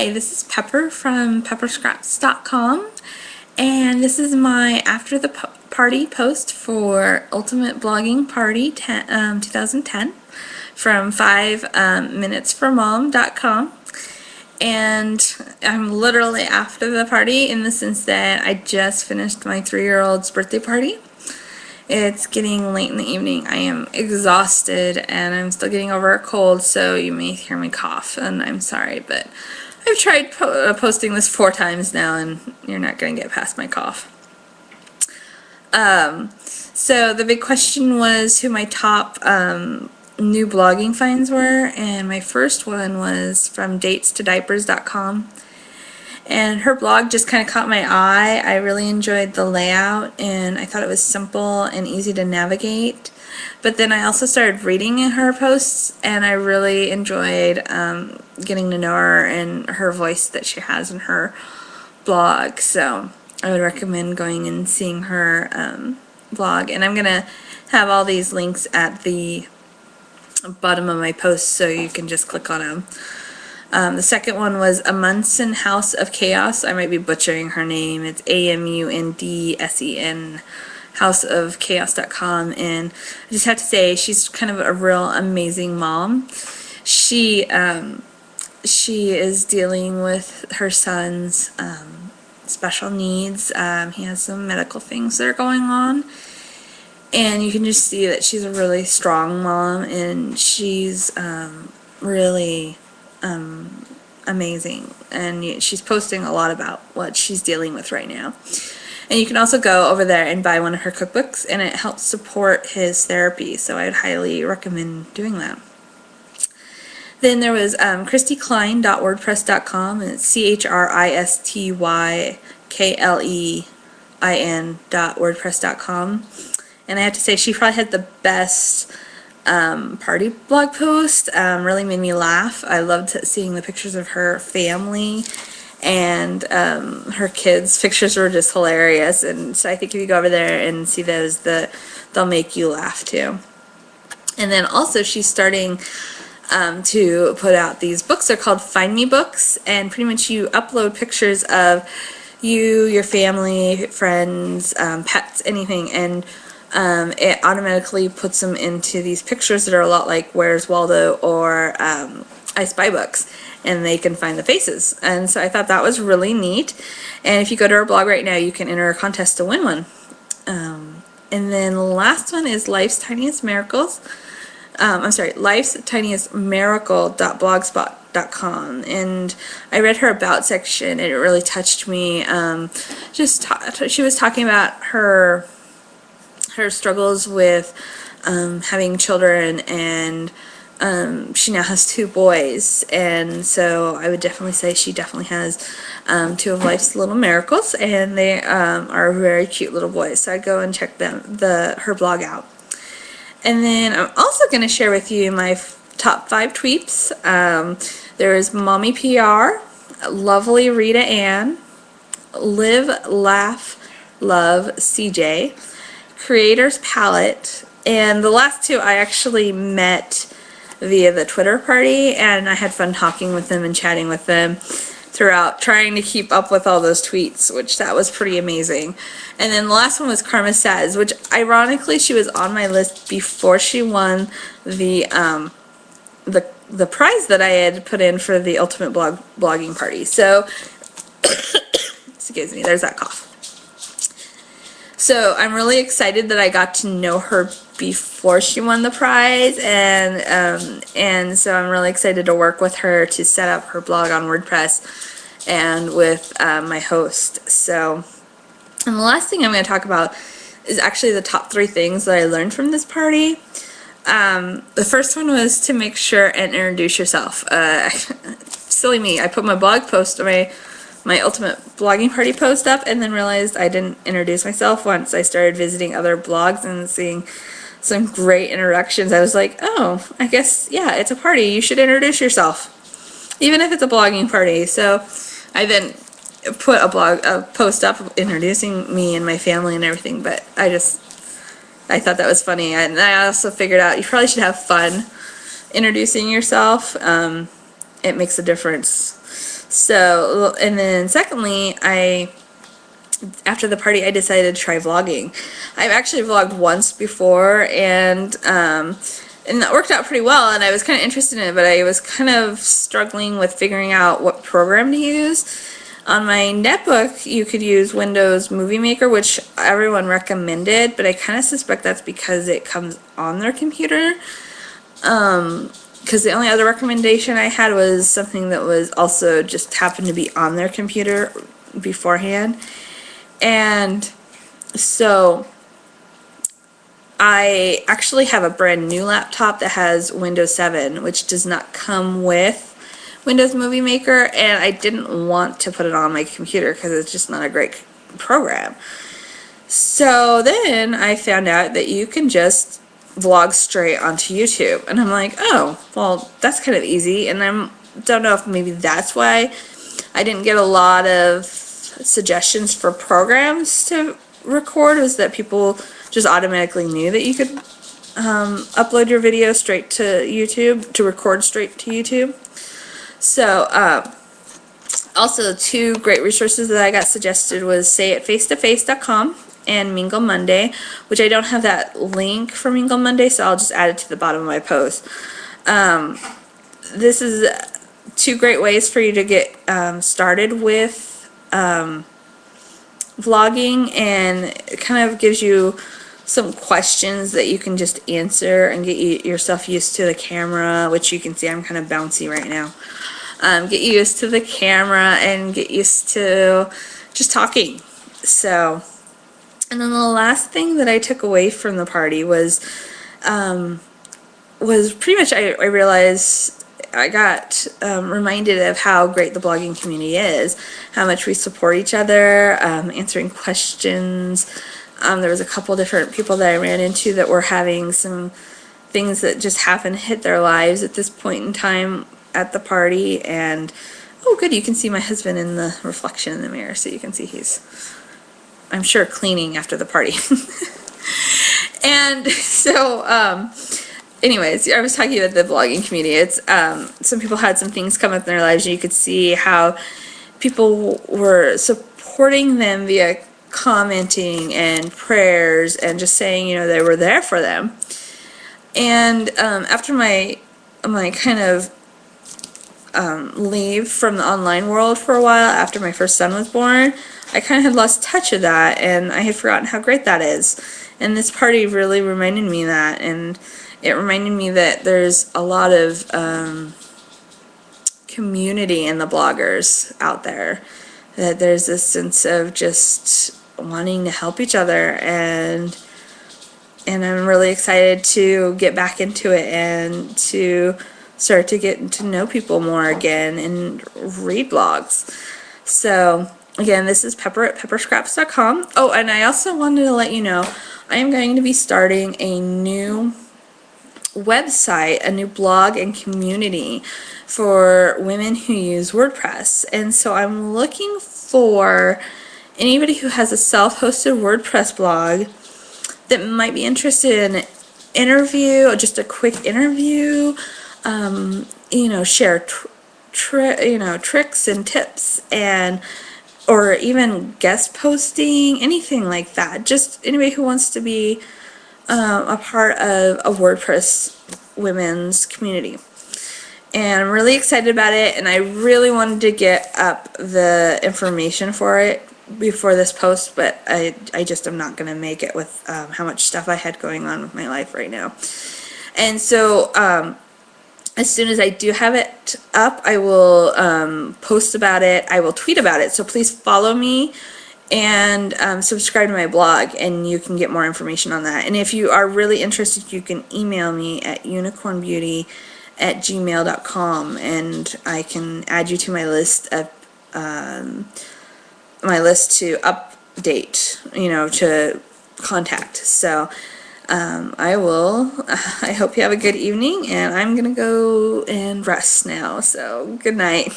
Hi, this is Pepper from PepperScraps's.com, and this is my after the party post for Ultimate Blogging Party 2010 from 5minutesformom.com. And I'm literally after the party in the sense that I just finished my 3-year-old's birthday party. It's getting late in the evening. I am exhausted and I'm still getting over a cold, so you may hear me cough, and I'm sorry, but I've tried posting this 4 times now and you're not going to get past my cough. So the big question was who my top new blogging finds were, and my first one was from datestodiapers.com. And her blog just kind of caught my eye. I really enjoyed the layout and I thought it was simple and easy to navigate. But then I also started reading her posts and I really enjoyed getting to know her and her voice that she has in her blog. So I would recommend going and seeing her blog. And I'm going to have all these links at the bottom of my post so you can just click on them. The second one was Amundsen House of Chaos. I might be butchering her name. It's Amundsen, houseofchaos.com, and I just have to say she's kind of a real amazing mom. She is dealing with her son's special needs. He has some medical things that are going on, and you can just see that she's a really strong mom, and she's really amazing, and she's posting a lot about what she's dealing with right now. And you can also go over there and buy one of her cookbooks, and it helps support his therapy, so I would highly recommend doing that. Then there was christyklein.wordpress.com, and it's Christyklein.wordpress.com, and I have to say she probably had the best party blog post. Really made me laugh. I loved seeing the pictures of her family, and her kids' pictures were just hilarious, and so I think if you go over there and see those, they'll make you laugh too. And then also she's starting to put out these books. They're called Find Me books, and pretty much you upload pictures of you, your family, friends, pets, anything, and it automatically puts them into these pictures that are a lot like Where's Waldo or I Spy books, and they can find the faces. And so I thought that was really neat, and if you go to her blog right now you can enter a contest to win one. And then the last one is Life's Tiniest Miracles. Life's Tiniest Miracle.blogspot.com, and I read her about section and it really touched me. She was talking about her struggles with having children, and she now has 2 boys, and so I would definitely say she definitely has 2 of life's little miracles, and they are very cute little boys, so I'd go and check her blog out. And then I'm also going to share with you my top 5 tweets. There is Mommy PR, Lovely Rita Ann, Live Laugh Love CJ, Creator's Palette, and the last 2 I actually met via the Twitter party, and I had fun talking with them and chatting with them throughout, trying to keep up with all those tweets, which that was pretty amazing. And then the last one was Karma Says, which ironically she was on my list before she won the prize that I had put in for the Ultimate Blogging Party. So excuse me, there's that cough. So I'm really excited that I got to know her before she won the prize, and so I'm really excited to work with her to set up her blog on WordPress and with my host. So, and the last thing I'm going to talk about is actually the top 3 things that I learned from this party. The first one was to make sure and introduce yourself. Silly me, I put my blog post on my Ultimate Blogging Party post up, and then realized I didn't introduce myself once I started visiting other blogs and seeing some great introductions. I was like, oh, I guess, yeah, it's a party. You should introduce yourself, even if it's a blogging party. So I then put a post up introducing me and my family and everything, but I thought that was funny. And I also figured out you probably should have fun introducing yourself. It makes a difference. So, and then secondly, after the party, I decided to try vlogging. I've actually vlogged once before, and that worked out pretty well, and I was kind of interested in it, but I was kind of struggling with figuring out what program to use. On my netbook, you could use Windows Movie Maker, which everyone recommended, but I kind of suspect that's because it comes on their computer. Because the only other recommendation I had was something that was also just happened to be on their computer beforehand. And so I actually have a brand new laptop that has Windows 7, which does not come with Windows Movie Maker, and I didn't want to put it on my computer because it's just not a great program. So then I found out that you can just vlog straight onto YouTube, and I'm like, oh, well, that's kind of easy. And I don't know if maybe that's why I didn't get a lot of suggestions for programs to record, was that people just automatically knew that you could upload your video straight to YouTube, to record straight to YouTube. So also, two great resources that I got suggested was sayitfacetoface.com and Mingle Monday, which I don't have that link for Mingle Monday, so I'll just add it to the bottom of my post. This is two great ways for you to get started with vlogging, and it kind of gives you some questions that you can just answer and get yourself used to the camera, which you can see I'm kind of bouncy right now. Get used to the camera and get used to just talking. So, and then the last thing that I took away from the party was pretty much I realized I got reminded of how great the blogging community is, how much we support each other, answering questions. There was a couple different people that I ran into that were having some things that just happened to hit their lives at this point in time at the party, and oh good, you can see my husband in the reflection in the mirror, so you can see he's, I'm sure, cleaning after the party. And so anyways, I was talking about the blogging community. It's some people had some things come up in their lives, and you could see how people were supporting them via commenting and prayers and just saying, you know, they were there for them. And after my kind of leave from the online world for a while after my first son was born, I kind of had lost touch of that, and I had forgotten how great that is. And this party really reminded me that, and it reminded me that there's a lot of community in the bloggers out there, that there's this sense of just wanting to help each other, and I'm really excited to get back into it and to start to get to know people more again and read blogs. So again, this is Pepper at PepperScraps's.com. Oh, and I also wanted to let you know I am going to be starting a new website, a new blog and community for women who use WordPress. And so I'm looking for anybody who has a self-hosted WordPress blog that might be interested in an interview, just a quick interview, you know, share tricks and tips, and or even guest posting, anything like that. Just anybody who wants to be a part of a WordPress women's community. And I'm really excited about it, and I really wanted to get up the information for it before this post, but I just am not going to make it with how much stuff I had going on with my life right now. And so as soon as I do have it up, I will post about it. I will tweet about it. So please follow me and subscribe to my blog, and you can get more information on that. And if you are really interested, you can email me at unicornbeauty@gmail.com, and I can add you to my list of to update, you know, to contact. So I hope you have a good evening, and I'm gonna go and rest now. So good night.